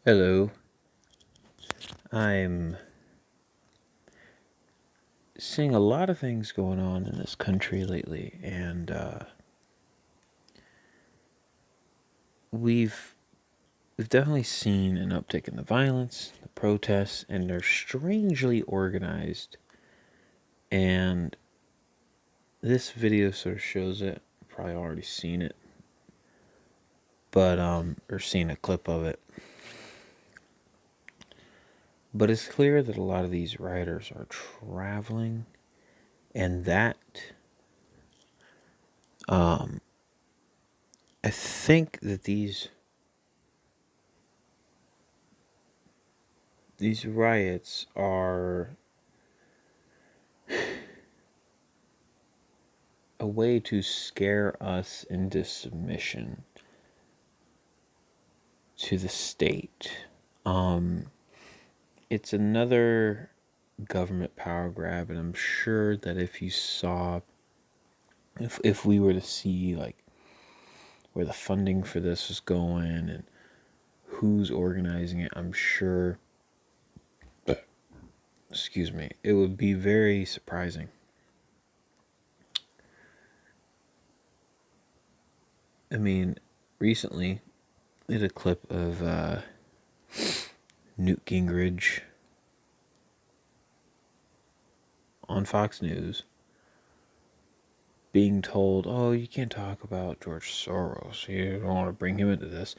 Hello. I'm seeing a lot of things going on in this country lately, and we've we've definitely seen an uptick in the violence, the protests, and they're strangely organized. And this video sort of shows it. You've probably already seen it, but or seen a clip of it. But it's clear that a lot of these rioters are traveling, and that um, I think that these riots are a way to scare us into submission to the state. Um, it's another government power grab, and I'm sure that if we were to see like where the funding for this was going and who's organizing it, I'm sure, excuse me, it would be very surprising. I mean, recently, I did a clip of Newt Gingrich on Fox News being told, oh, you can't talk about George Soros. You don't want to bring him into this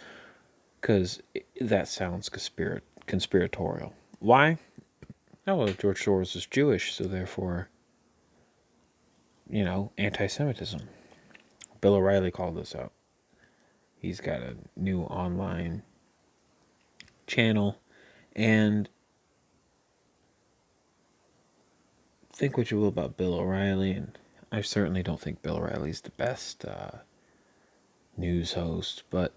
because that sounds conspiratorial. Why? Oh, well, George Soros is Jewish, so therefore, anti Semitism. Bill O'Reilly called this out. He's got a new online channel, and think what you will about Bill O'Reilly, and I certainly don't think Bill O'Reilly's the best news host, but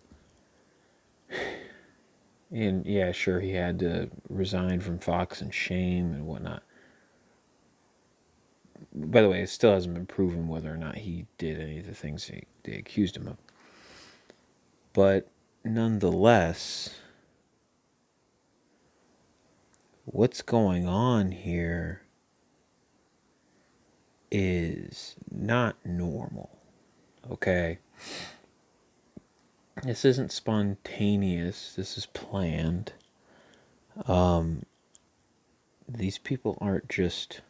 and yeah, sure, he had to resign from Fox and shame and whatnot. By the way, it still hasn't been proven whether or not he did any of the things they accused him of. But nonetheless, what's going on here is not normal. Okay? This isn't spontaneous. This is planned. These people aren't just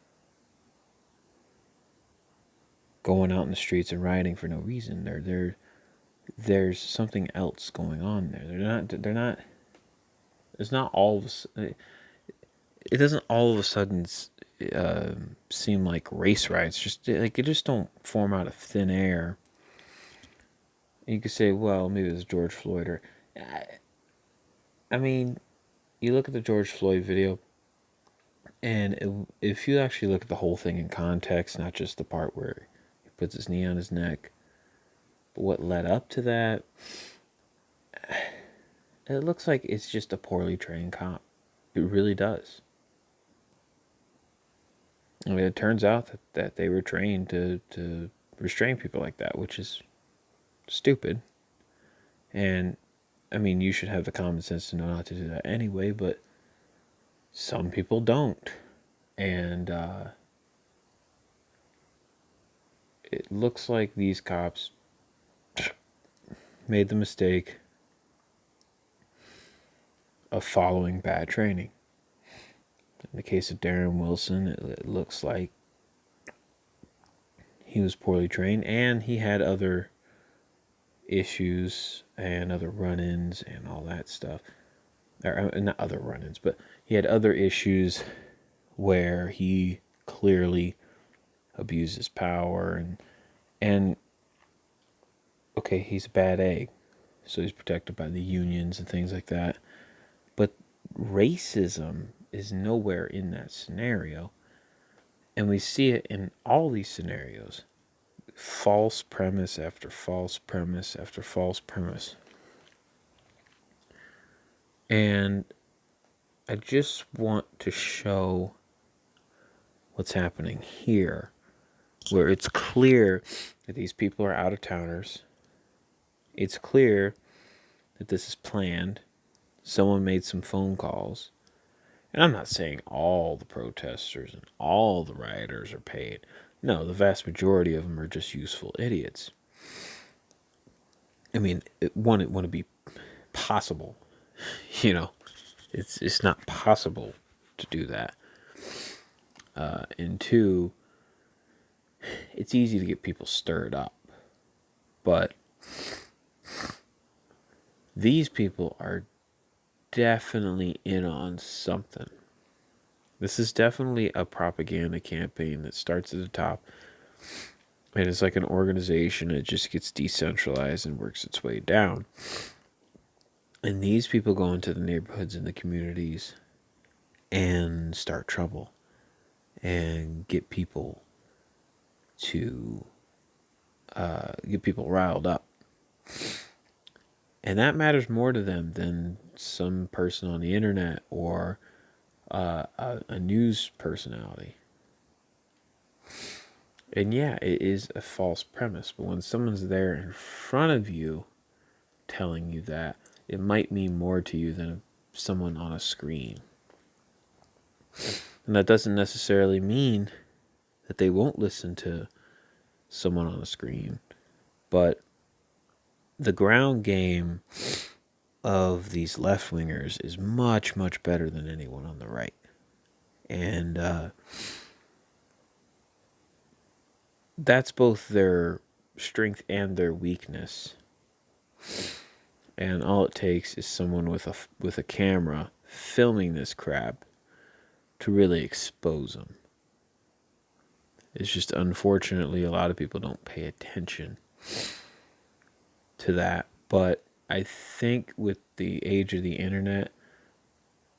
going out in the streets and rioting for no reason. There's something else going on there. They're not. It's not all of a. It doesn't all of a sudden seem like race riots. Just like it just don't form out of thin air. You could say, well, maybe it was George Floyd or. I mean, you look at the George Floyd video, and if you actually look at the whole thing in context, not just the part where he puts his knee on his neck, but what led up to that, it looks like it's just a poorly trained cop. It really does. I mean, it turns out that they were trained to restrain people like that, which is stupid. And, I mean, you should have the common sense to know not to do that anyway, but some people don't. And it looks like these cops made the mistake of following bad training. In the case of Darren Wilson, it looks like he was poorly trained and he had other issues and other run-ins and all that stuff. Or not other run-ins, but he had other issues where he clearly abused his power and okay, he's a bad egg, so he's protected by the unions and things like that. But racism is nowhere in that scenario. And we see it in all these scenarios. False premise after false premise after false premise. And I just want to show what's happening here, where it's clear that these people are out of towners. It's clear that this is planned. someone made some phone calls. And I'm not saying all the protesters and all the rioters are paid. No, the vast majority of them are just useful idiots. I mean, it wouldn't be possible. It's not possible to do that. And two, it's easy to get people stirred up. But these people are definitely in on something. This is definitely a propaganda campaign that starts at the top. And it's like an organization. It just gets decentralized and works its way down. And these people go into the neighborhoods and the communities and start trouble and get people to get people riled up. And that matters more to them than some person on the internet or a news personality. And yeah, it is a false premise. But when someone's there in front of you telling you that, it might mean more to you than someone on a screen. And that doesn't necessarily mean that they won't listen to someone on a screen. But the ground game of these left-wingers is much, much better than anyone on the right. And that's both their strength and their weakness. And all it takes is someone with a camera filming this crap to really expose them. It's just unfortunately a lot of people don't pay attention to that. But I think with the age of the internet,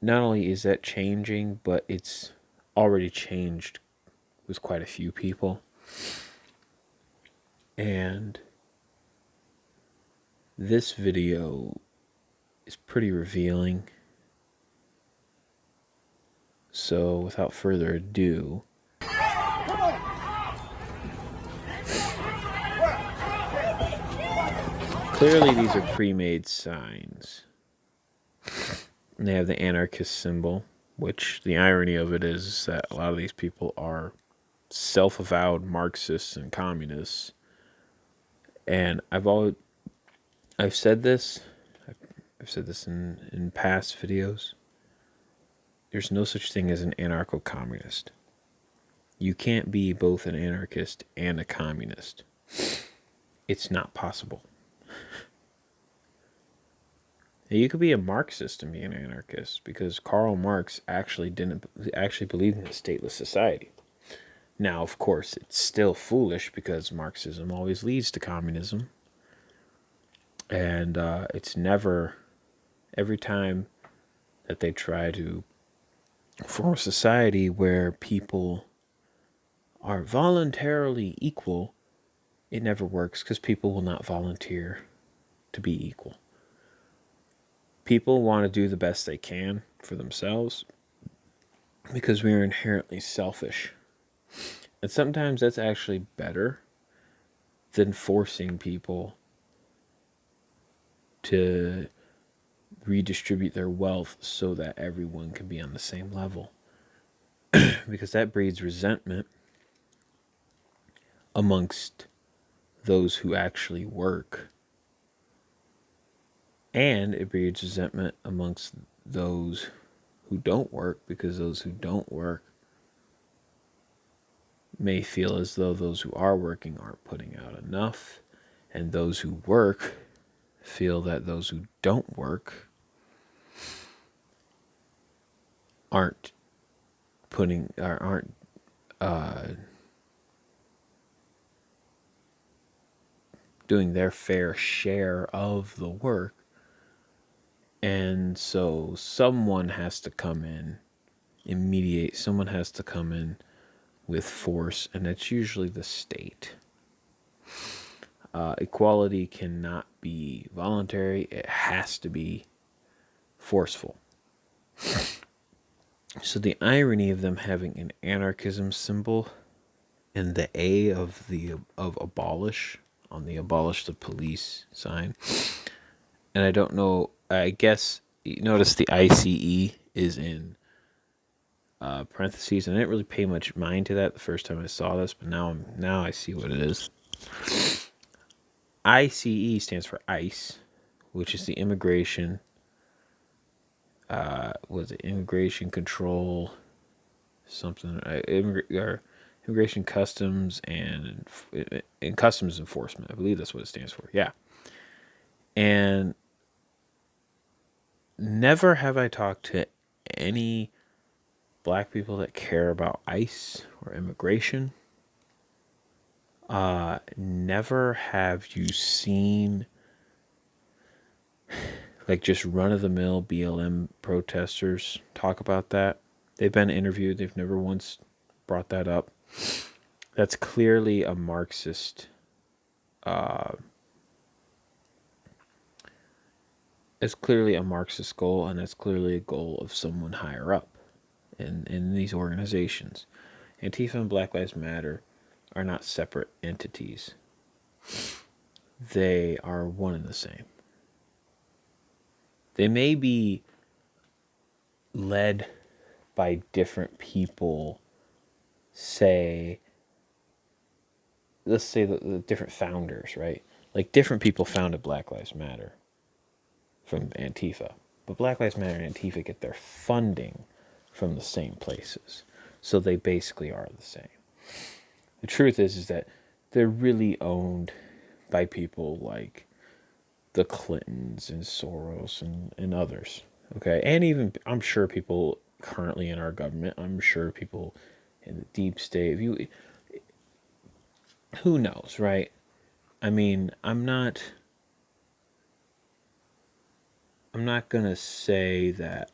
not only is that changing, but it's already changed with quite a few people. And this video is pretty revealing. So without further ado, clearly these are pre-made signs. And they have the anarchist symbol, which the irony of it is that a lot of these people are self-avowed Marxists and communists. And I've said this in past videos. There's no such thing as an anarcho-communist. You can't be both an anarchist and a communist. It's not possible. You could be a Marxist and be an anarchist, because Karl Marx actually believed in a stateless society. Now, of course, it's still foolish because Marxism always leads to communism. And it's never, every time that they try to form a society where people are voluntarily equal, it never works because people will not volunteer to be equal. People want to do the best they can for themselves because we are inherently selfish. And sometimes that's actually better than forcing people to redistribute their wealth so that everyone can be on the same level. Because that breeds resentment amongst those who actually work. And it breeds resentment amongst those who don't work, because those who don't work may feel as though those who are working aren't putting out enough. And those who work feel that those who don't work aren't doing their fair share of the work. And so someone has to come in and mediate. Someone has to come in with force, and that's usually the state. Equality cannot be voluntary. It has to be forceful. So the irony of them having an anarchism symbol and the A of abolish on the abolish the police sign. And I don't know, I guess you notice the ICE is in parentheses, and I didn't really pay much mind to that the first time I saw this, but now I see what it is. ICE stands for ICE, which is the immigration. Was it immigration control? Something or immigration customs and customs enforcement. I believe that's what it stands for. Yeah, and never have I talked to any black people that care about ICE or immigration. Never have you seen like just run of the mill BLM protesters talk about that. They've been interviewed, they've never once brought that up. That's clearly a Marxist it's clearly a Marxist goal, and that's clearly a goal of someone higher up in these organizations. Antifa and Black Lives Matter are not separate entities. They are one and the same. They may be led by different people, say, let's say the different founders, right? Like different people founded Black Lives Matter from Antifa. But Black Lives Matter and Antifa get their funding from the same places. So they basically are the same. The truth is that they're really owned by people like the Clintons and Soros and others. Okay. And even, I'm sure people currently in our government, I'm sure people in the deep state, if you, who knows, right? I mean, I'm not going to say that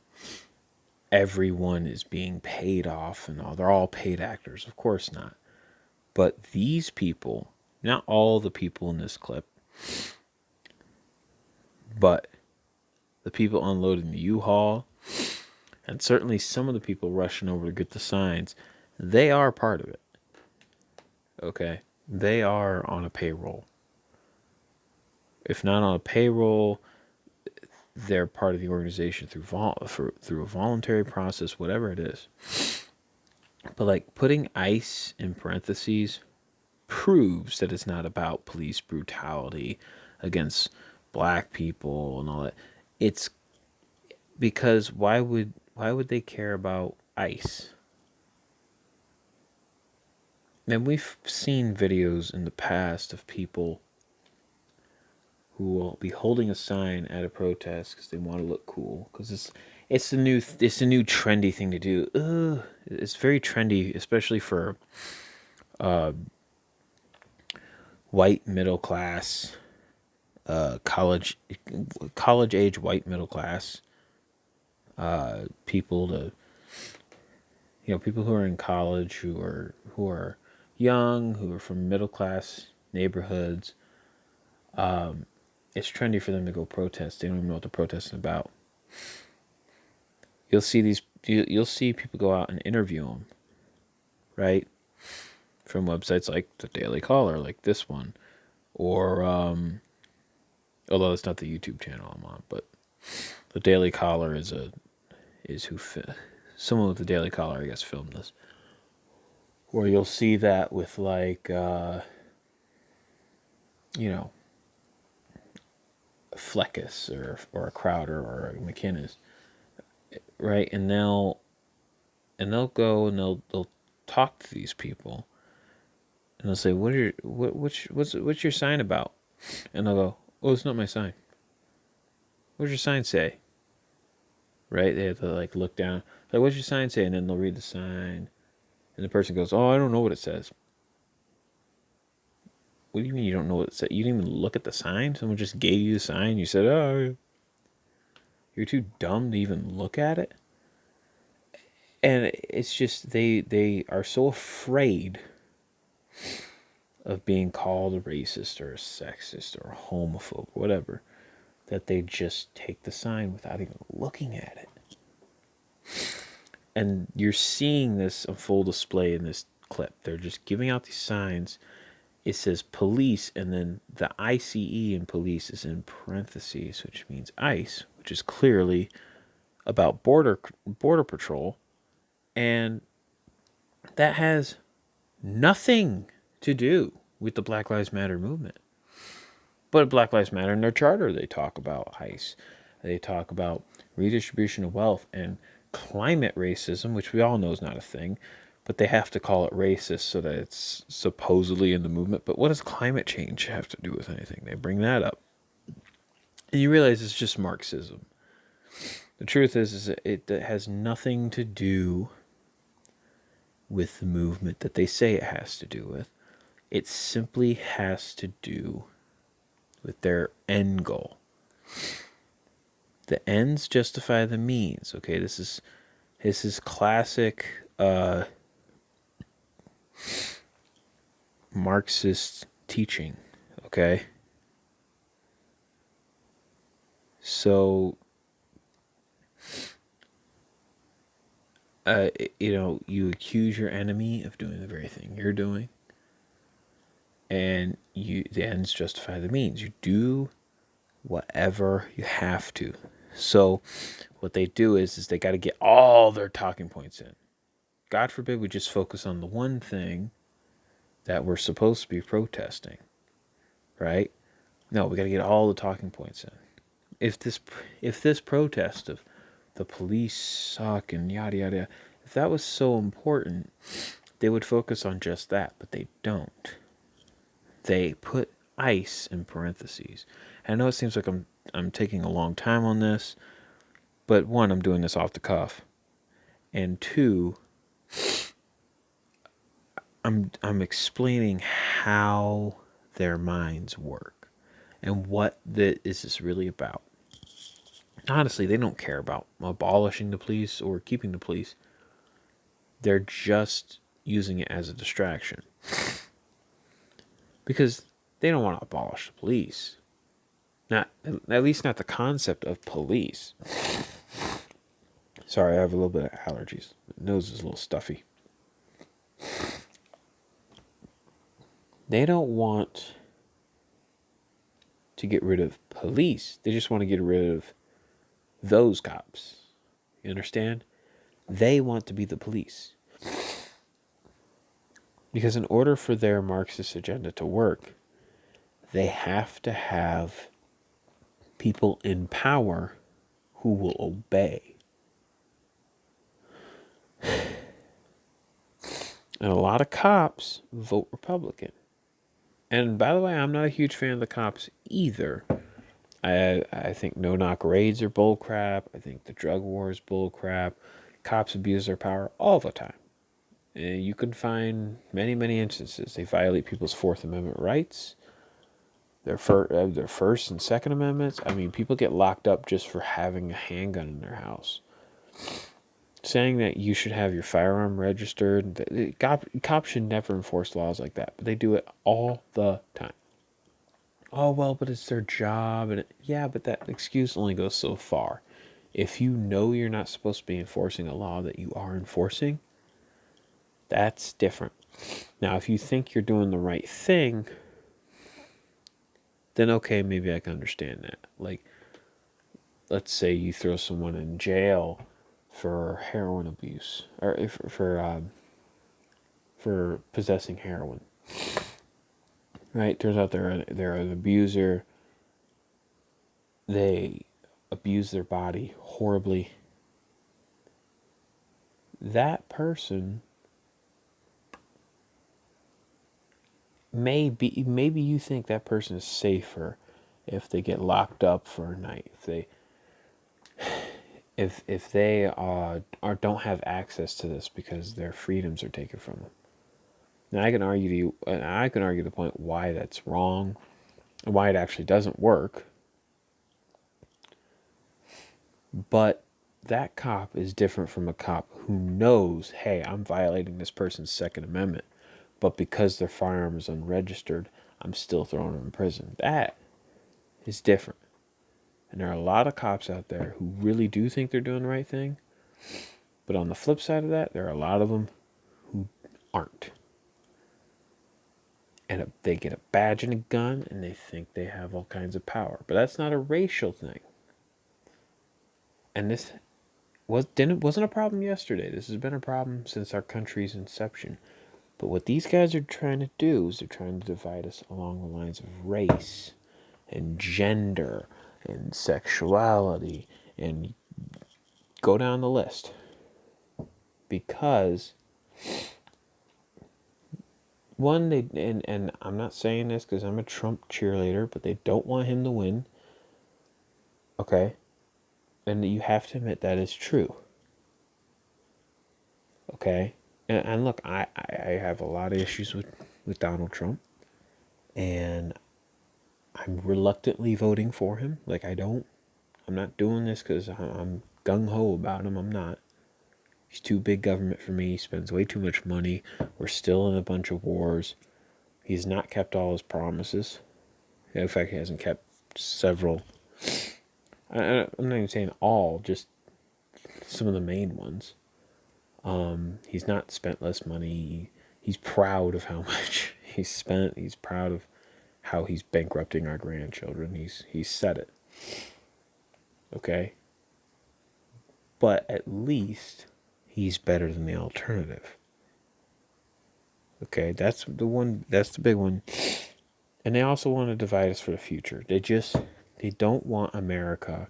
everyone is being paid off and all. They're all paid actors. Of course not. But these people, not all the people in this clip, but the people unloading the U-Haul, and certainly some of the people rushing over to get the signs, they are part of it. Okay? They are on a payroll. If not on a payroll, they're part of the organization through a voluntary process, whatever it is. But like putting ICE in parentheses proves that it's not about police brutality against black people and all that. It's because why would they care about ICE? And we've seen videos in the past of people who will be holding a sign at a protest because they want to look cool, because it's the new trendy thing to do. It's very trendy, especially for white middle class, college age white middle class people to, people who are in college, who are young, who are from middle class neighborhoods. It's trendy for them to go protest. They don't even know what they're protesting about. You'll see people go out and interview them, right? From websites like the Daily Caller, like this one, or although it's not the YouTube channel I'm on, but the Daily Caller is someone with the Daily Caller, I guess, filmed this. Where you'll see that with like, Fleckus or a Crowder or a McInnes, right? And they'll go and they'll talk to these people, and they'll say, what's your sign about? And they'll go, oh, it's not my sign. What's your sign say? Right? They have to like look down, like, what's your sign say? And then they'll read the sign, and the person goes, oh, I don't know what it says. What do you mean you don't know what it said? You didn't even look at the sign? Someone just gave you the sign, you said, oh, you're too dumb to even look at it? And it's just they are so afraid of being called a racist or a sexist or a homophobe or whatever, that they just take the sign without even looking at it. And you're seeing this on full display in this clip. They're just giving out these signs. It says police, and then the ICE in police is in parentheses, which means ICE, which is clearly about border patrol, and that has nothing to do with the Black Lives Matter movement. But Black Lives Matter, in their charter, they talk about ICE. They talk about redistribution of wealth and climate racism, which we all know is not a thing, but they have to call it racist so that it's supposedly in the movement. But what does climate change have to do with anything? They bring that up. And you realize it's just Marxism. The truth is it has nothing to do with the movement that they say it has to do with. It simply has to do with their end goal. The ends justify the means. Okay, this is classic Marxist teaching. Okay, so you accuse your enemy of doing the very thing you're doing, and the ends justify the means. You do whatever you have to. So what they do is they got to get all their talking points in. God forbid we just focus on the one thing that we're supposed to be protesting, right? No, we got to get all the talking points in. If this protest of the police suck and yada yada yada, if that was so important, they would focus on just that, but they don't. They put ICE in parentheses. And I know it seems like I'm taking a long time on this, but one, I'm doing this off the cuff, and two, I'm explaining how their minds work and what this is really about. Honestly, they don't care about abolishing the police or keeping the police. They're just using it as a distraction. Because they don't want to abolish the police. Not at least not the concept of police. Sorry, I have a little bit of allergies. My nose is a little stuffy. They don't want to get rid of police. They just want to get rid of those cops. You understand? They want to be the police. Because in order for their Marxist agenda to work, they have to have people in power who will obey. And a lot of cops vote Republican. And by the way, I'm not a huge fan of the cops either. I think no-knock raids are bullcrap. I think the drug war is bullcrap. Cops abuse their power all the time. And you can find many, many instances. They violate people's Fourth Amendment rights, their First and Second Amendments. I mean, people get locked up just for having a handgun in their house. Saying that you should have your firearm registered. Cops should never enforce laws like that, but they do it all the time. Oh, well, but it's their job. Yeah, but that excuse only goes so far. If you know you're not supposed to be enforcing a law that you are enforcing, that's different. Now, if you think you're doing the right thing, then okay, maybe I can understand that. Like, let's say you throw someone in jail for heroin abuse, or for possessing heroin. Right? Turns out they're an abuser. They abuse their body horribly. That person maybe you think that person is safer if they get locked up for a night. If they don't have access to this because their freedoms are taken from them. Now I can argue the point why that's wrong, and why it actually doesn't work. But that cop is different from a cop who knows, hey, I'm violating this person's Second Amendment, but because their firearm is unregistered, I'm still throwing them in prison. That is different. And there are a lot of cops out there who really do think they're doing the right thing. But on the flip side of that, there are a lot of them who aren't. And they get a badge and a gun and they think they have all kinds of power. But that's not a racial thing. And this wasn't a problem yesterday. This has been a problem since our country's inception. But what these guys are trying to do is they're trying to divide us along the lines of race and gender and sexuality and go down the list. Because one, they and I'm not saying this because I'm a Trump cheerleader, but they don't want him to win. Okay? And you have to admit that is true. Okay? And look, I have a lot of issues with Donald Trump. And I'm reluctantly voting for him. Like, I'm not doing this because I'm gung-ho about him. I'm not. He's too big government for me. He spends way too much money. We're still in a bunch of wars. He's not kept all his promises. In fact, he hasn't kept several. I'm not even saying all, just some of the main ones. He's not spent less money. He's proud of how much he's spent. He's proud of how he's bankrupting our grandchildren. He's said it. Okay? But at least he's better than the alternative. Okay, that's the big one. And they also want to divide us for the future. They don't want America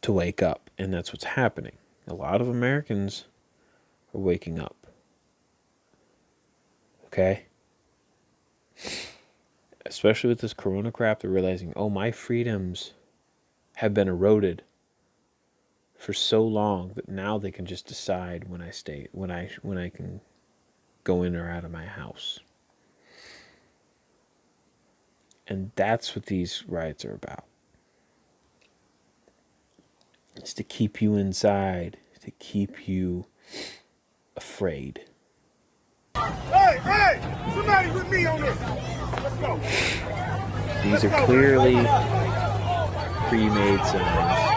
to wake up, and that's what's happening. A lot of Americans are waking up. Okay? Especially with this corona crap, they're realizing, oh, my freedoms have been eroded for so long that now they can just decide when I can go in or out of my house. And that's what these riots are about. It's to keep you inside, to keep you afraid. Hey! Somebody with me on this. Let's go. These are clearly pre-made signs.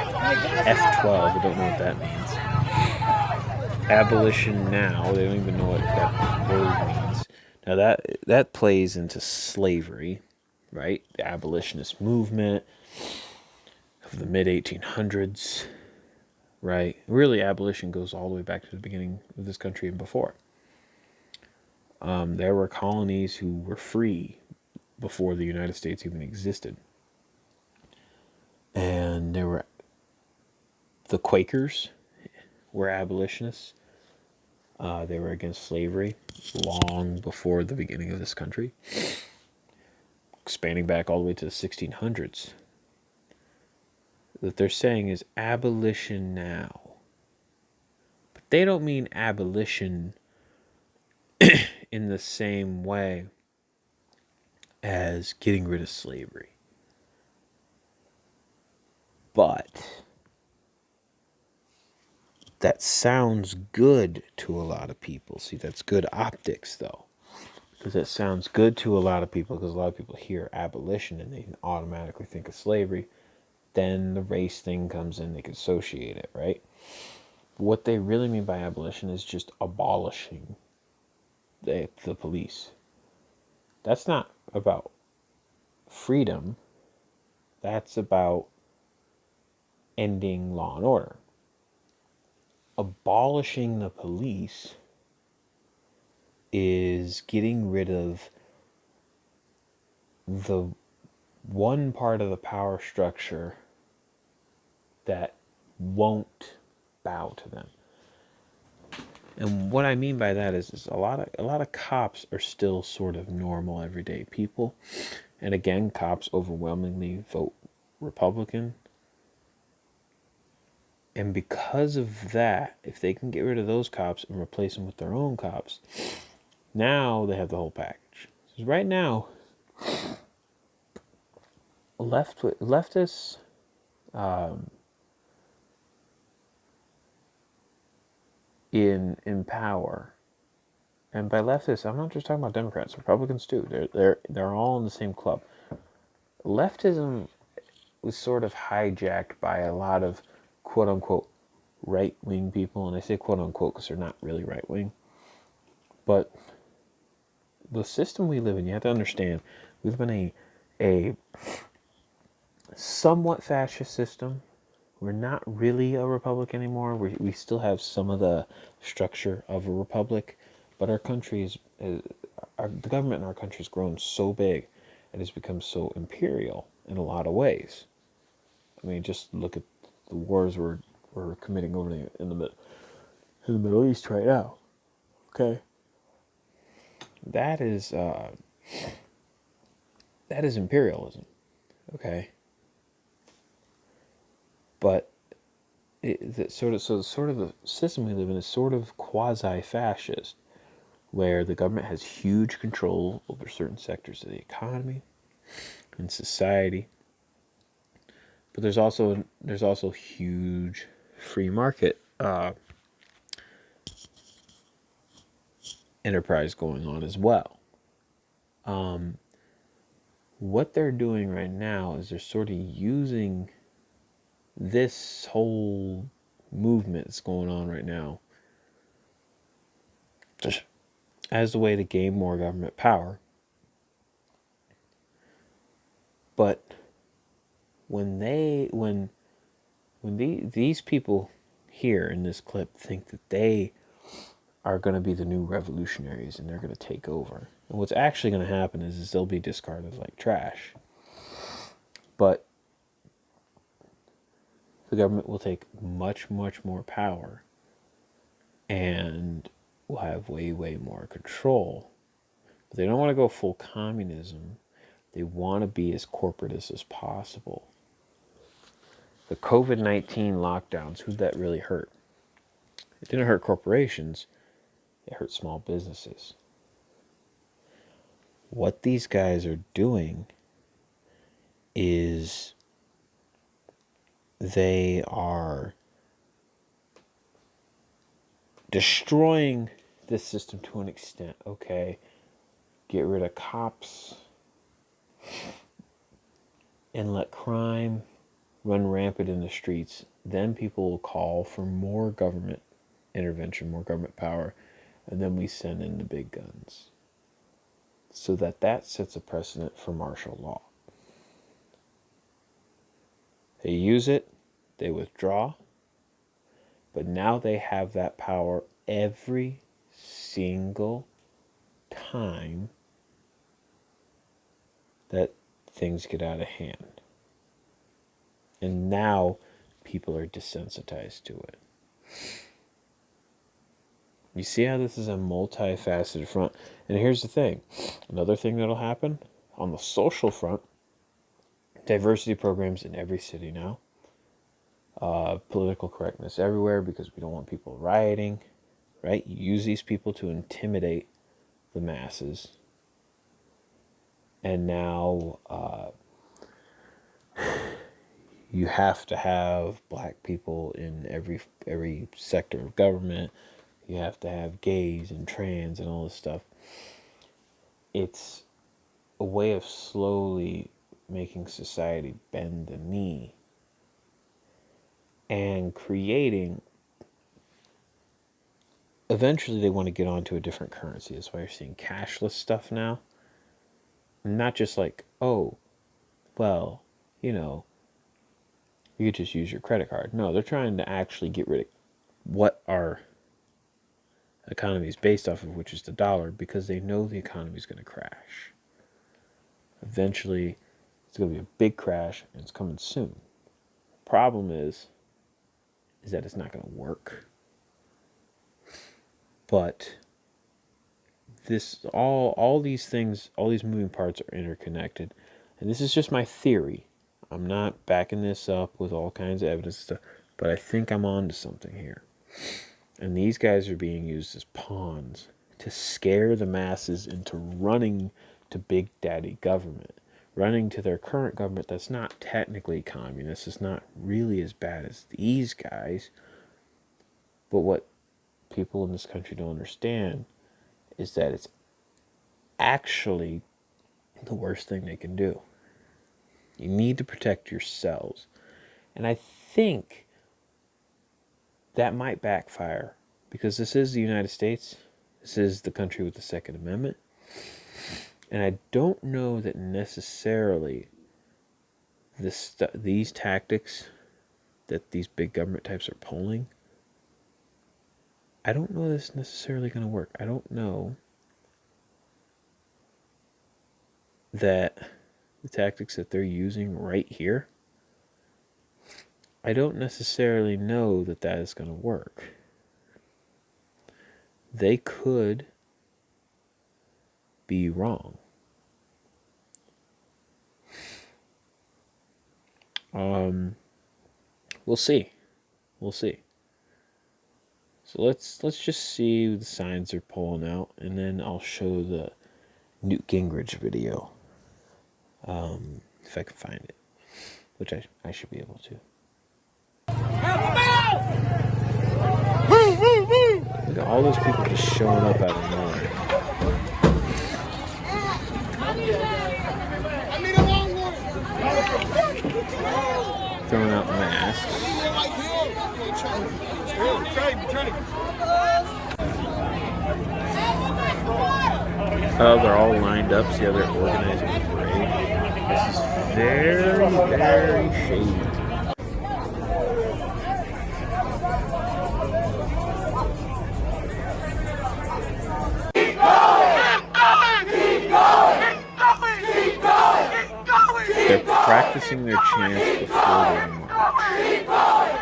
F12, I don't know what that means. Abolition now, they don't even know what that word means. Now that plays into slavery, right? The abolitionist movement of the mid-1800s, right? Really, abolition goes all the way back to the beginning of this country and before. There were colonies who were free before the United States even existed. And there were the Quakers were abolitionists. They were against slavery long before the beginning of this country, expanding back all the way to the 1600s. What they're saying is abolition now. But they don't mean abolition in the same way as getting rid of slavery. But that sounds good to a lot of people. See, that's good optics, though. Because that sounds good to a lot of people, because a lot of people hear abolition and they automatically think of slavery. Then the race thing comes in, they can associate it, right? What they really mean by abolition is just abolishing the police. That's not about freedom. That's about ending law and order. Abolishing the police is getting rid of the one part of the power structure that won't bow to them. And what I mean by that is a lot of cops are still sort of normal everyday people. And again, cops overwhelmingly vote Republican. And because of that, if they can get rid of those cops and replace them with their own cops, now they have the whole package. So right now, leftists in power, and by leftists, I'm not just talking about Democrats, Republicans too. They're all in the same club. Leftism was sort of hijacked by a lot of quote unquote right wing people, and I say quote unquote because they're not really right wing. But the system we live in, you have to understand, we live in a somewhat fascist system. We're not really a republic anymore. We still have some of the structure of a republic, but our country the government in our country has grown so big and has become so imperial in a lot of ways. I mean, just look at the wars we're committing over in the Middle East right now. Okay, that is imperialism. Okay, but sort of the system we live in is sort of quasi-fascist, where the government has huge control over certain sectors of the economy and society, but there's also huge free market enterprise going on as well. What they're doing right now is they're sort of using this whole movement that's going on right now as a way to gain more government power. But these people here in this clip think that they are going to be the new revolutionaries and they're going to take over. And what's actually going to happen is they'll be discarded like trash. But the government will take much, much more power and will have way, way more control. But they don't want to go full communism. They want to be as corporatist as possible. The COVID-19 lockdowns, who'd that really hurt? It didn't hurt corporations, it hurt small businesses. What these guys are doing is they are destroying this system to an extent. Okay, get rid of cops and let crime run rampant in the streets. Then people will call for more government intervention, more government power, and then we send in the big guns. So that sets a precedent for martial law. They use it, they withdraw, but now they have that power every single time that things get out of hand. And now people are desensitized to it. You see how this is a multifaceted front? And here's the thing. Another thing that'll happen on the social front, diversity programs in every city now. Political correctness everywhere because we don't want people rioting, right? You use these people to intimidate the masses. And now you have to have black people in every sector of government. You have to have gays and trans and all this stuff. It's a way of slowly making society bend the knee and creating. Eventually they want to get onto a different currency. That's why you're seeing cashless stuff now. Not just like, oh, well, you could just use your credit card. No, they're trying to actually get rid of what our economy is based off of, which is the dollar, because they know the economy is going to crash. Eventually, it's going to be a big crash, and it's coming soon. Problem is that it's not going to work. But all these things, all these moving parts are interconnected, and this is just my theory. I'm not backing this up with all kinds of evidence stuff, but I think I'm on to something here. And these guys are being used as pawns to scare the masses into running to Big Daddy government, running to their current government that's not technically communist. It's not really as bad as these guys. But what people in this country don't understand is that it's actually the worst thing they can do. You need to protect yourselves. And I think that might backfire because this is the United States. This is the country with the Second Amendment. And I don't know that necessarily these tactics that these big government types are pulling, I don't know that's necessarily going to work. I don't know that the tactics that they're using right here, I don't necessarily know that that is going to work. They could be wrong. We'll see. We'll see. So let's just see the signs they're pulling out, and then I'll show the Newt Gingrich video, if I can find it, which I should be able to. Look at all those people just showing up out of nowhere. Throwing out masks. Oh, they're all lined up. See how they're organizing the parade? This is very, very shady. They're practicing their chants before they march.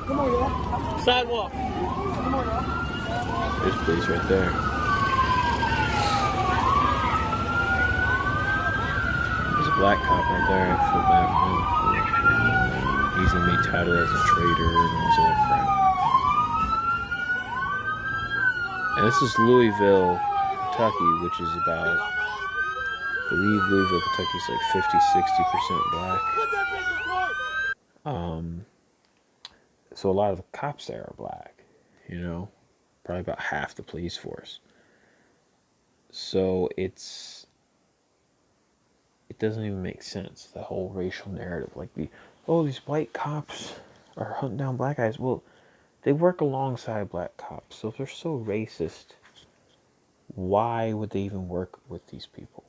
Come on, y'all. Sidewalk. Come on, y'all. There's police right there. There's a black cop right there. I feel bad for him. He's gonna be touted as a traitor and all this other crap. And this is Louisville, Kentucky, which is about, I believe Louisville, Kentucky is like 50-60% black. So a lot of the cops there are black, probably about half the police force. So it doesn't even make sense, the whole racial narrative. Like these white cops are hunting down black guys. Well, they work alongside black cops. So if they're so racist, why would they even work with these people?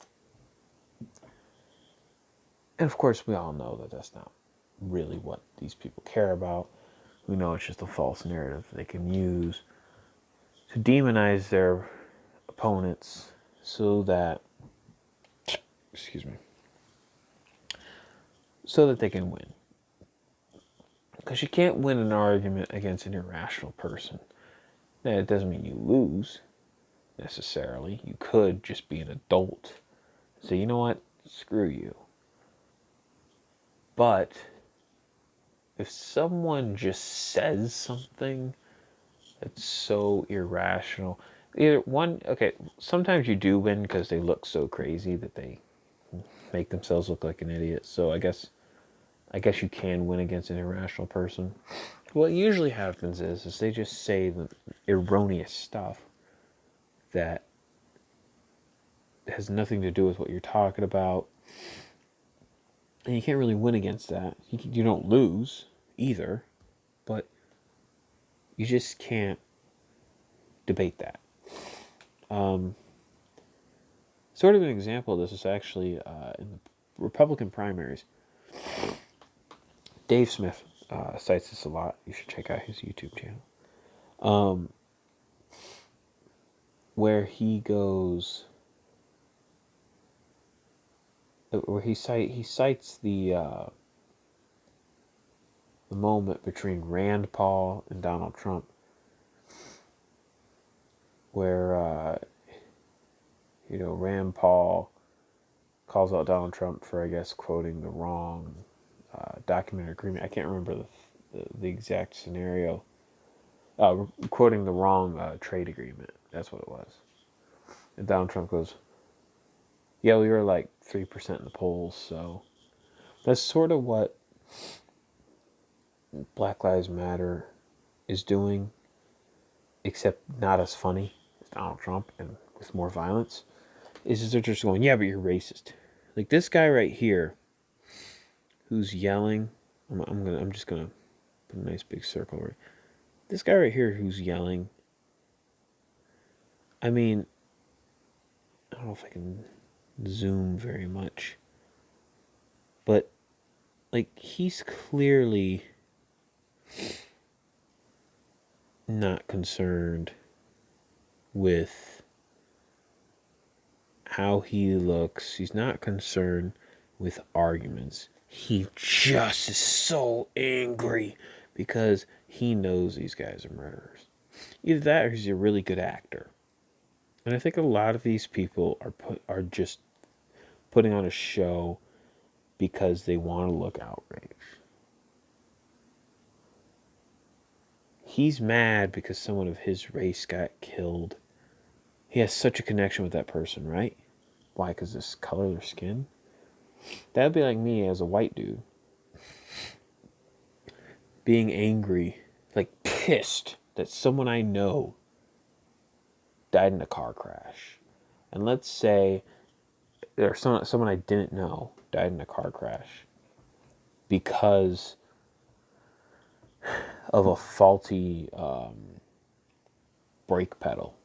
And of course, we all know that that's not really what these people care about. We know it's just a false narrative they can use to demonize their opponents so that, so that they can win. Because you can't win an argument against an irrational person. Now, it doesn't mean you lose, necessarily. You could just be an adult. Say, you know what? Screw you. But if someone just says something that's so irrational, sometimes you do win because they look so crazy that they make themselves look like an idiot. So I guess you can win against an irrational person. What usually happens is they just say the erroneous stuff that has nothing to do with what you're talking about. And you can't really win against that. You don't lose either, but you just can't debate that. Sort of an example of this is actually in the Republican primaries. Dave Smith cites this a lot. You should check out his YouTube channel. Where he goes, where he cites the moment between Rand Paul and Donald Trump, where Rand Paul calls out Donald Trump for, I guess, quoting the wrong document or agreement. I can't remember the exact scenario. Quoting the wrong trade agreement. That's what it was. And Donald Trump goes, yeah, we were like 3% in the polls, so that's sort of what Black Lives Matter is doing, except not as funny as Donald Trump and with more violence. Is they're just going, yeah, but you're racist. Like this guy right here, who's yelling. I'm just gonna put a nice big circle right. This guy right here who's yelling. I mean, don't know if I can zoom very much, but like he's clearly not concerned with how he looks. He's not concerned with arguments. He just is so angry because he knows these guys are murderers. Either that or he's a really good actor. And I think a lot of these people are just putting on a show because they want to look outraged. He's mad because someone of his race got killed. He has such a connection with that person, right? Why? Because this color of their skin? That'd be like me as a white dude being angry, like pissed that someone I know died in a car crash. And let's say there's someone I didn't know died in a car crash because of a faulty brake pedal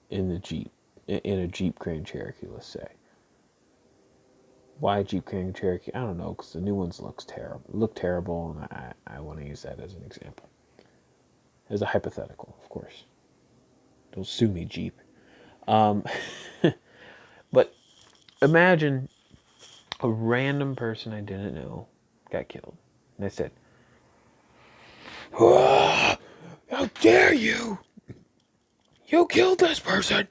in the Jeep, in a Jeep Grand Cherokee, let's say. Why Jeep Grand Cherokee? I don't know, because the new ones look terrible, and I want to use that as an example. As a hypothetical, of course. Don't sue me, Jeep. But imagine a random person I didn't know got killed. And I said, "Ah, how dare you! You killed this person!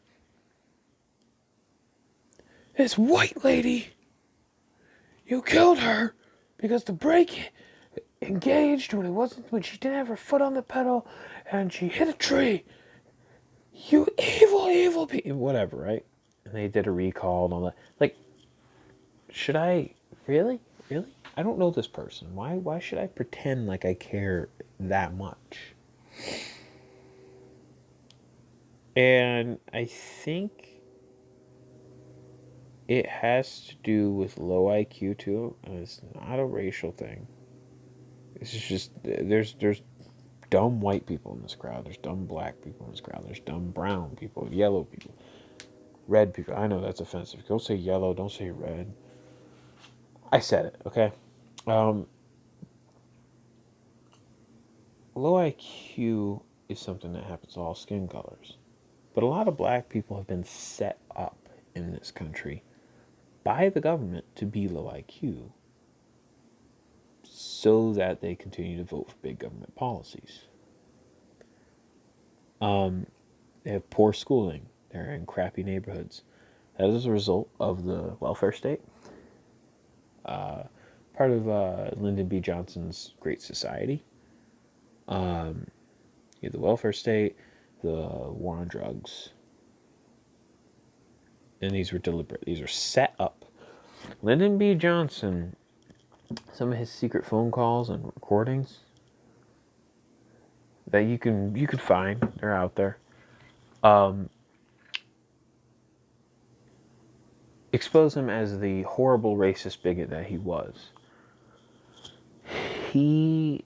This white lady! You killed her because the brake engaged when she didn't have her foot on the pedal and she hit a tree. You evil, evil people." Whatever, right? And they did a recall and all that. Like, should I really? Really? I don't know this person. Why should I pretend like I care that much? And I think it has to do with low IQ too, and it's not a racial thing. It's just there's dumb white people in this crowd. There's dumb black people in this crowd. There's dumb brown people, yellow people, red people. I know that's offensive. Don't say yellow. Don't say red. I said it. Okay. Um, Low IQ is something that happens to all skin colors, but a lot of black people have been set up in this country by the government to be low IQ so that they continue to vote for big government policies. They have poor schooling. They're in crappy neighborhoods. That is a result of the welfare state. Part of Lyndon B. Johnson's Great Society. You have the welfare state, the war on drugs. And these were deliberate. These are set up. Lyndon B. Johnson, some of his secret phone calls and recordings that you can find, they're out there. Expose him as the horrible racist bigot that he was. He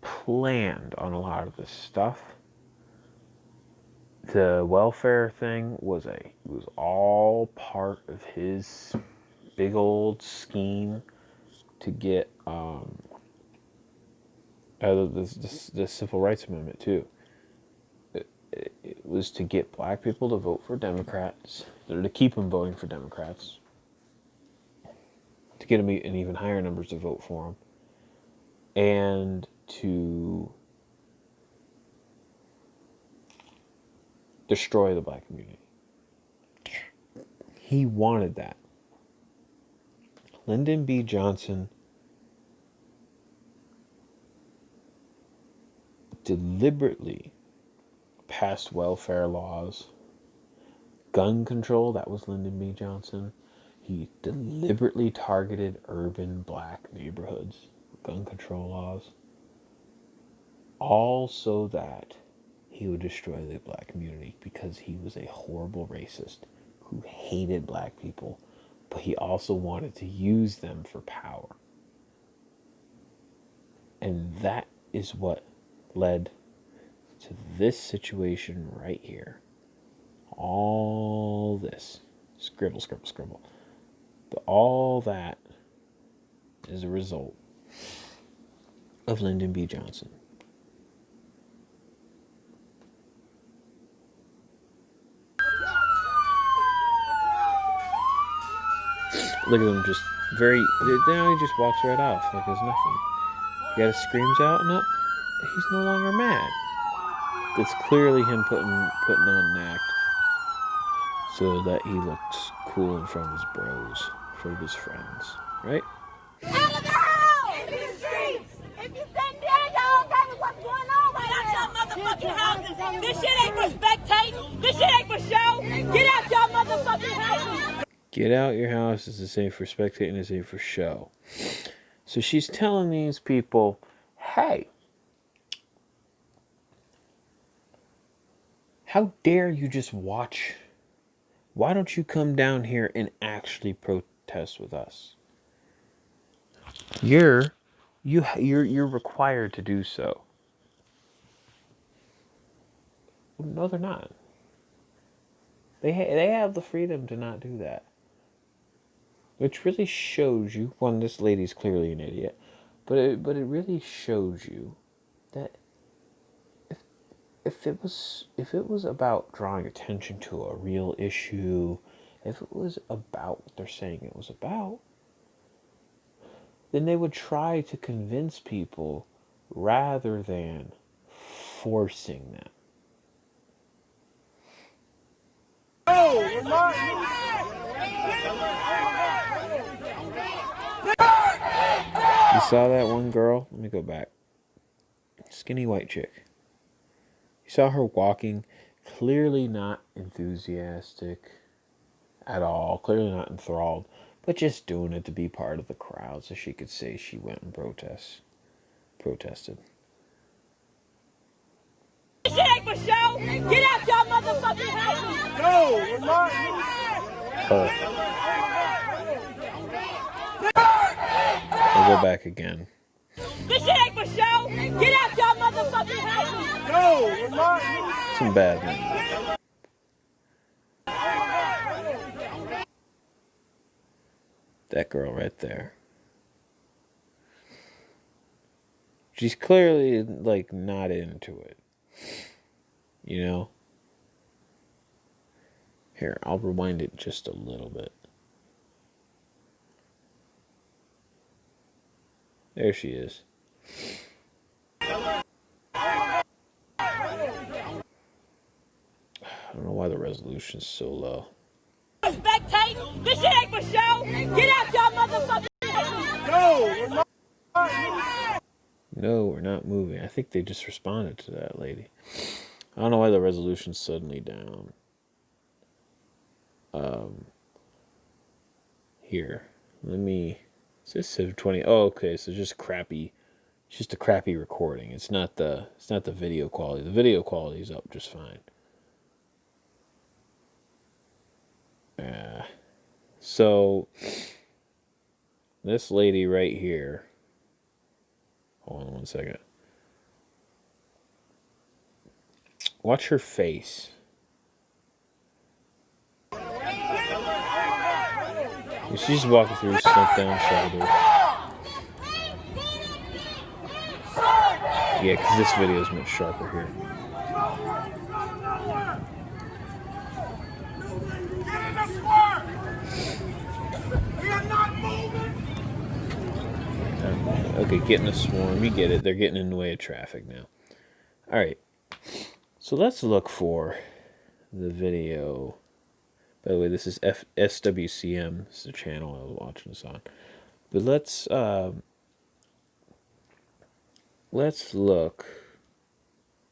planned on a lot of this stuff. The welfare thing was all part of his big old scheme to get the civil rights amendment too. It was to get black people to vote for Democrats, or to keep them voting for Democrats, to get them in even higher numbers to vote for them, and to destroy the black community. He wanted that. Lyndon B. Johnson deliberately passed welfare laws. Gun control, that was Lyndon B. Johnson. He deliberately targeted urban black neighborhoods with gun control laws. All so that he would destroy the black community because he was a horrible racist who hated black people, but he also wanted to use them for power. And that is what led to this situation right here. all this. Scribble, scribble, scribble. But all that is a result of Lyndon B. Johnson. Look at him, just very. Now he just walks right off like there's nothing. He got his screams out. No, he's no longer mad. It's clearly him putting on an act so that he looks cool in front of his bros, in front of his friends, right? Out of the house! In the streets! If you sitting there, y'all okay with what's going on right now? Get out your motherfucking houses! This shit ain't for spectating! This shit ain't for show! Get out your motherfucking houses! Get out your houses. This ain't for spectating, this ain't for show. So she's telling these people, hey, how dare you just watch? Why don't you come down here and actually protest with us? You're required to do so. No, they're not. They have the freedom to not do that. Which really shows you, one, this lady's clearly an idiot, but it really shows you that if it was about drawing attention to a real issue, if it was about what they're saying it was about, then they would try to convince people rather than forcing them. You saw that one girl? Let me go back. Skinny white chick. You saw her walking, clearly not enthusiastic at all, clearly not enthralled, but just doing it to be part of the crowd so she could say she went and protested. This shit ain't for show! Get out your motherfucking houses! No, we're not! Her. I'll go back again. This shit ain't for show! Get out your motherfucking houses! No, we're not! Some bad language. That girl right there. She's clearly, like, not into it. You know? Here, I'll rewind it just a little bit. There she is. I don't know why the resolution's so low. Spectate, this shit ain't for show. Get out your motherfucking houses. No, we're not. No, we're not moving. I think they just responded to that lady. I don't know why the resolution's suddenly down. Here. Let me... Is this 720? Oh, okay, so just crappy... It's just a crappy recording. It's not the video quality. The video quality is up just fine. So... This lady right here... Hold on one second. Watch her face. She's walking through, slumped down shoulders. Yeah, because this video is much sharper here. Okay, get in the swarm. You get it. They're getting in the way of traffic now. All right. So let's look for the video. By the way, this is SWCM. This is the channel I was watching this on. But let's look.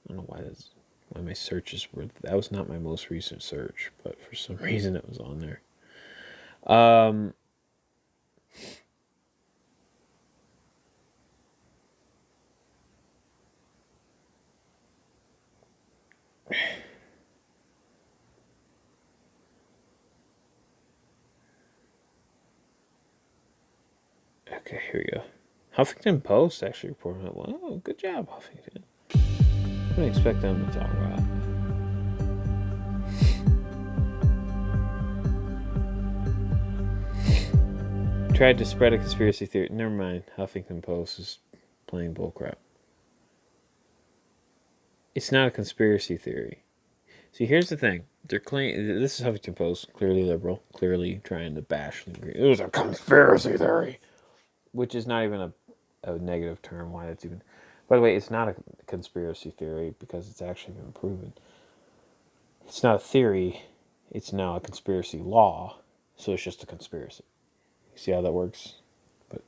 I don't know why my searches were. That was not my most recent search, but for some reason it was on there. Okay, here we go. Huffington Post actually reported it. Wow, good job, Huffington. I didn't expect them to talk about it. tried to spread a conspiracy theory. Never mind. Huffington Post is playing bullcrap. It's not a conspiracy theory. See, here's the thing. They're claiming this is Huffington Post, clearly liberal, clearly trying to bash Green. It was a conspiracy theory, which is not even a negative term. Why that's even. By the way, it's not a conspiracy theory because it's actually been proven. It's not a theory. It's now a conspiracy law, so it's just a conspiracy. You see how that works? But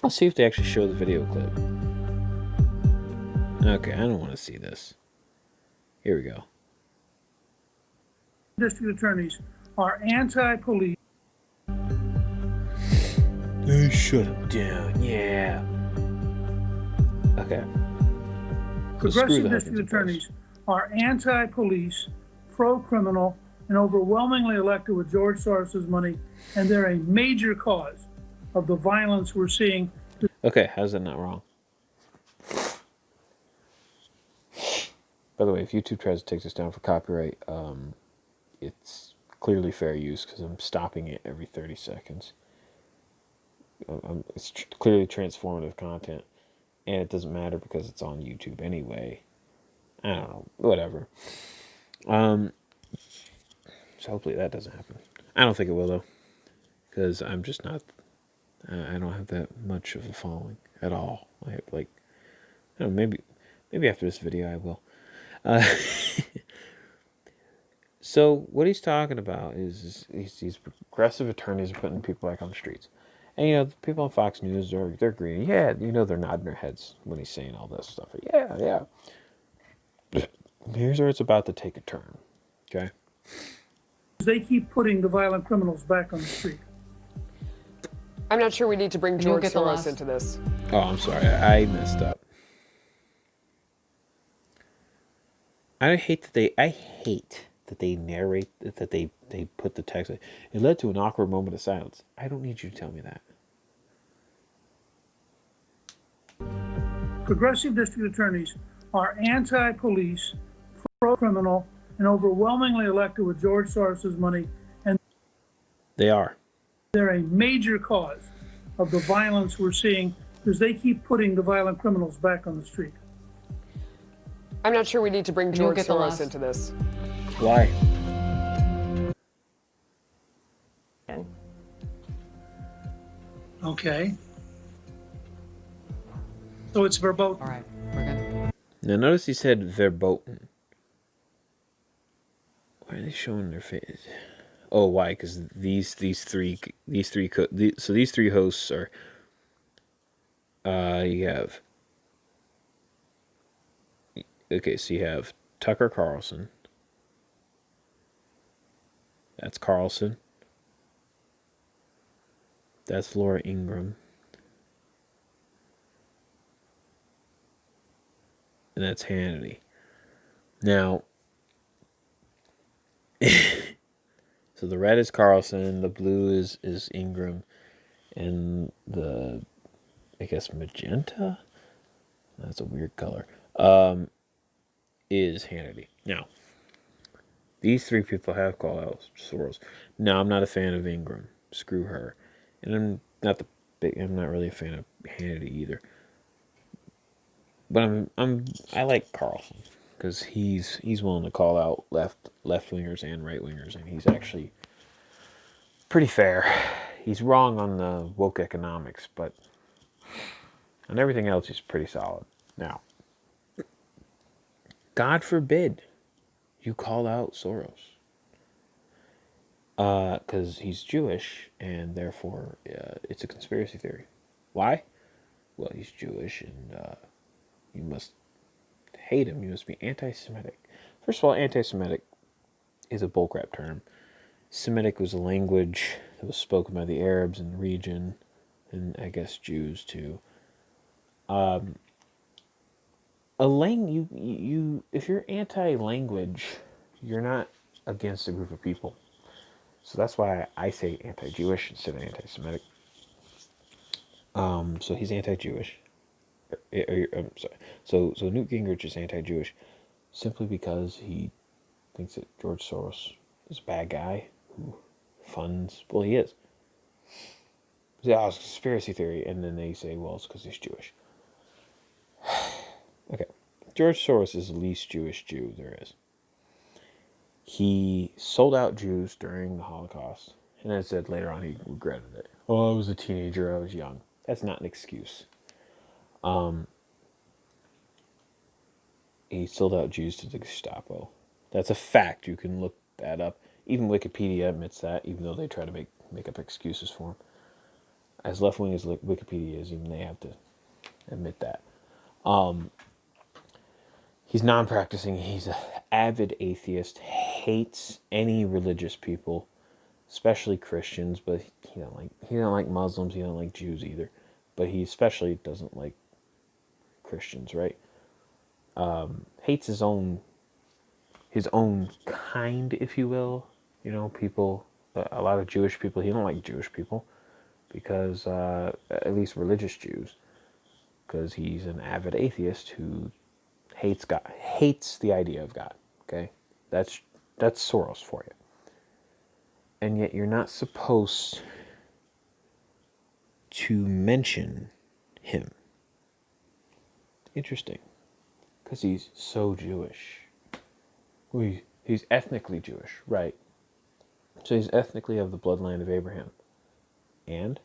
I'll see if they actually show the video clip. Okay, I don't want to see this. Here we go. District attorneys are anti-police. They shut him down, yeah. Okay. Progressive district attorneys are anti-police, pro-criminal, and overwhelmingly elected with George Soros's money, and they're a major cause of the violence we're seeing. Okay, how's that not wrong? By the way, if YouTube tries to take this down for copyright, it's clearly fair use because I'm stopping it every 30 seconds. It's clearly transformative content, and it doesn't matter because it's on YouTube anyway. I don't know, whatever. So hopefully that doesn't happen. I don't think it will though, because I'm just not. I don't have that much of a following at all. I have I don't know, maybe after this video I will. So what he's talking about is these progressive attorneys are putting people back on the streets. And, the people on Fox News, they're agreeing. Yeah, they're nodding their heads when he's saying all this stuff. Yeah. Here's where it's about to take a turn. Okay? They keep putting the violent criminals back on the street. I'm not sure we need to bring George Soros into this. Oh, I'm sorry. I messed up. I hate that they narrate, that they put the text. It led to an awkward moment of silence. I don't need you to tell me that. Progressive district attorneys are anti-police, pro-criminal, and overwhelmingly elected with George Soros's money, and they are. They're a major cause of the violence we're seeing because they keep putting the violent criminals back on the street. I'm not sure we need to bring George Soros into this. Why? Okay. So it's verboten. All right, we're good. Now notice he said verboten. Why are they showing their face? Oh, why? Because these three hosts are. You have. Okay, so you have Tucker Carlson. That's Carlson. That's Laura Ingraham. And that's Hannity. Now, so the red is Carlson, the blue is Ingraham, and the, I guess, magenta? That's a weird color. Is Hannity. Now, these three people have called out Soros. Now, I'm not a fan of Ingraham. Screw her. And I'm not really a fan of Hannity either. But I like Carlson because he's willing to call out left wingers and right wingers, and he's actually pretty fair. He's wrong on the woke economics, but on everything else he's pretty solid. Now, God forbid you call out Soros, because he's Jewish and therefore it's a conspiracy theory. Why? Well, he's Jewish and you must hate him. You must be anti-Semitic. First of all, anti-Semitic is a bullcrap term. Semitic was a language that was spoken by the Arabs in the region, and I guess Jews too. If you're anti-language, you're not against a group of people. So that's why I say anti-Jewish instead of anti-Semitic. So he's anti-Jewish. I'm sorry. So Newt Gingrich is anti-Jewish simply because he thinks that George Soros is a bad guy who funds. Well, he is. Yeah, it's a conspiracy theory, and then they say, well, it's because he's Jewish. Okay, George Soros is the least Jewish Jew there is. He sold out Jews during the Holocaust, and then said later on he regretted it. Oh, I was a teenager, I was young. That's not an excuse. He sold out Jews to the Gestapo. That's a fact. You can look that up. Even Wikipedia admits that, even though they try to make up excuses for him. As left wing as Wikipedia is, even they have to admit that. He's non-practicing. He's an avid atheist. Hates any religious people, especially Christians. But he don't like Muslims. He don't like Jews either. But he especially doesn't like Christians, right? Hates his own kind, if you will. People. A lot of Jewish people. He don't like Jewish people because at least religious Jews, because he's an avid atheist who hates God, hates the idea of God. Okay, that's Soros for you. And yet you're not supposed to mention him. Interesting, because he's so Jewish. He's ethnically Jewish, right? So he's ethnically of the bloodline of Abraham. And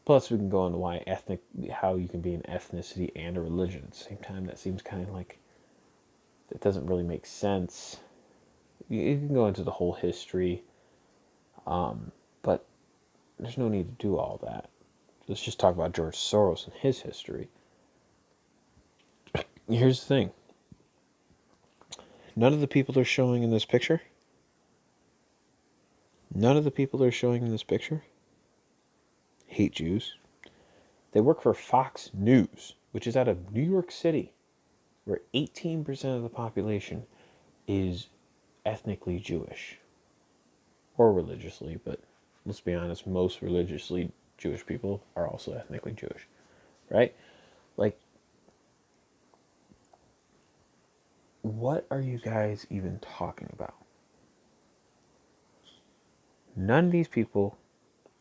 plus we can go into how you can be an ethnicity and a religion at the same time. That seems kind of like, that doesn't really make sense. You can go into the whole history, but there's no need to do all that. Let's just talk about George Soros and his history. Here's the thing. None of the people they're showing in this picture hate Jews. They work for Fox News, which is out of New York City, where 18% of the population is ethnically Jewish. Or religiously, but let's be honest, most religiously Jewish people are also ethnically Jewish, right? Like, what are you guys even talking about? None of these people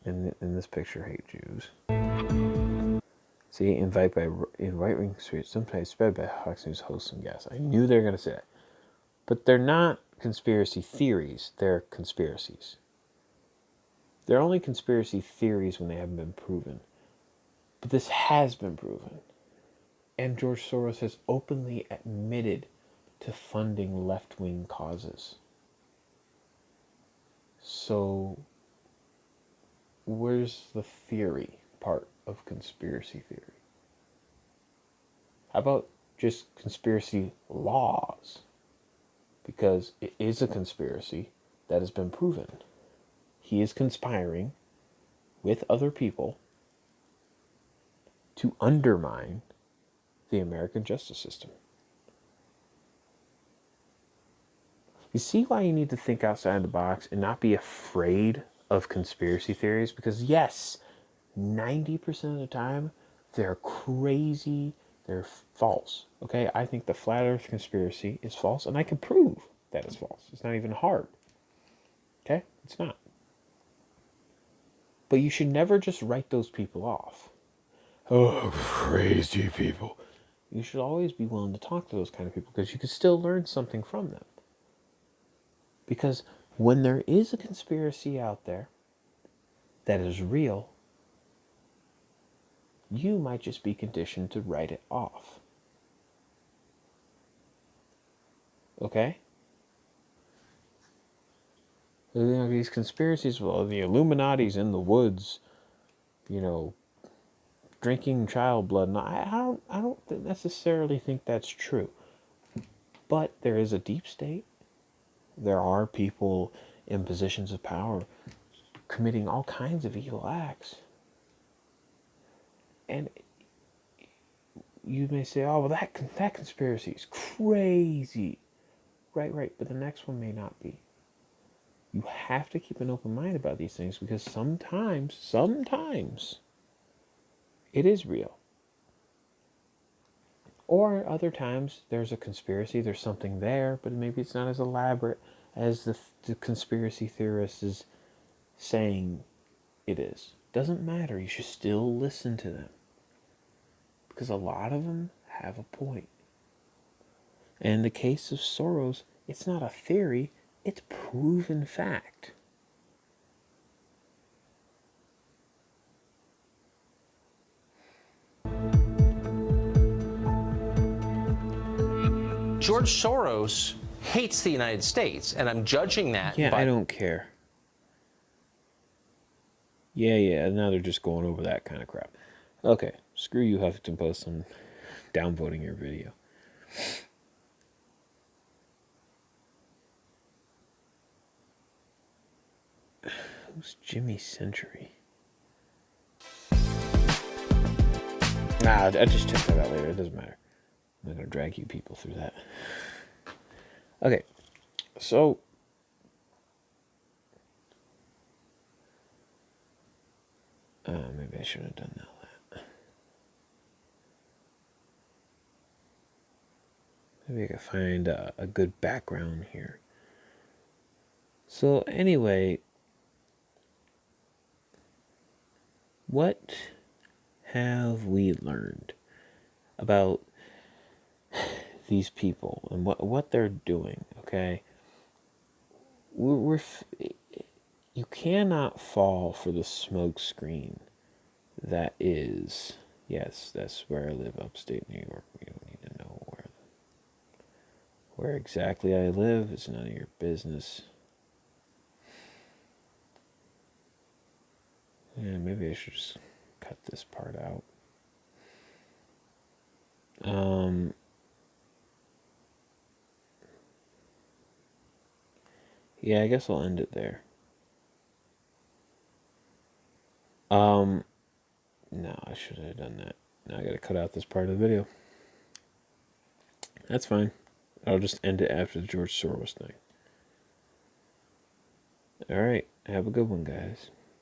in this picture hate Jews. See, in right-wing spirits, sometimes spread by Fox News hosts and guests. I knew they were going to say that. But they're not conspiracy theories, they're conspiracies. They're only conspiracy theories when they haven't been proven. But this has been proven. And George Soros has openly admitted to funding left-wing causes. So, where's the theory part of conspiracy theory? How about just conspiracy laws? Because it is a conspiracy that has been proven. He is conspiring with other people to undermine the American justice system. You see why you need to think outside the box and not be afraid of conspiracy theories? Because yes, 90% of the time, they're crazy, they're false. Okay, I think the flat earth conspiracy is false, and I can prove that it's false. It's not even hard. Okay, it's not. But you should never just write those people off. Oh, crazy people. You should always be willing to talk to those kind of people because you can still learn something from them. Because when there is a conspiracy out there that is real, you might just be conditioned to write it off. Okay? These conspiracies, well, the Illuminati's in the woods, drinking child blood. And I don't necessarily think that's true. But there is a deep state. There are people in positions of power committing all kinds of evil acts. And you may say, oh, well, that conspiracy is crazy. Right, but the next one may not be. You have to keep an open mind about these things because sometimes it is real. Or other times there's a conspiracy, there's something there, but maybe it's not as elaborate as the conspiracy theorist is saying it is. Doesn't matter. You should still listen to them. Because a lot of them have a point. And in the case of Soros, it's not a theory, it's proven fact. George Soros hates the United States, and I'm judging that. Yeah, I don't care. Yeah, now they're just going over that kind of crap. Okay, screw you, Huffington Post. I'm downvoting your video. Who's Jimmy Century? Nah, I just checked that out later. It doesn't matter. I'm not going to drag you people through that. Okay, so maybe I should have done that. Maybe I could find a good background here. So anyway, what have we learned about these people and what they're doing? Okay, you cannot fall for the smoke screen that is, yes, that's where I live, upstate New York. You don't need to know where exactly I live. It's none of your business. Yeah, maybe I should just cut this part out. Yeah, I guess I'll end it there. No, I should have done that. Now I gotta cut out this part of the video. That's fine. I'll just end it after the George Soros thing. Alright, have a good one, guys.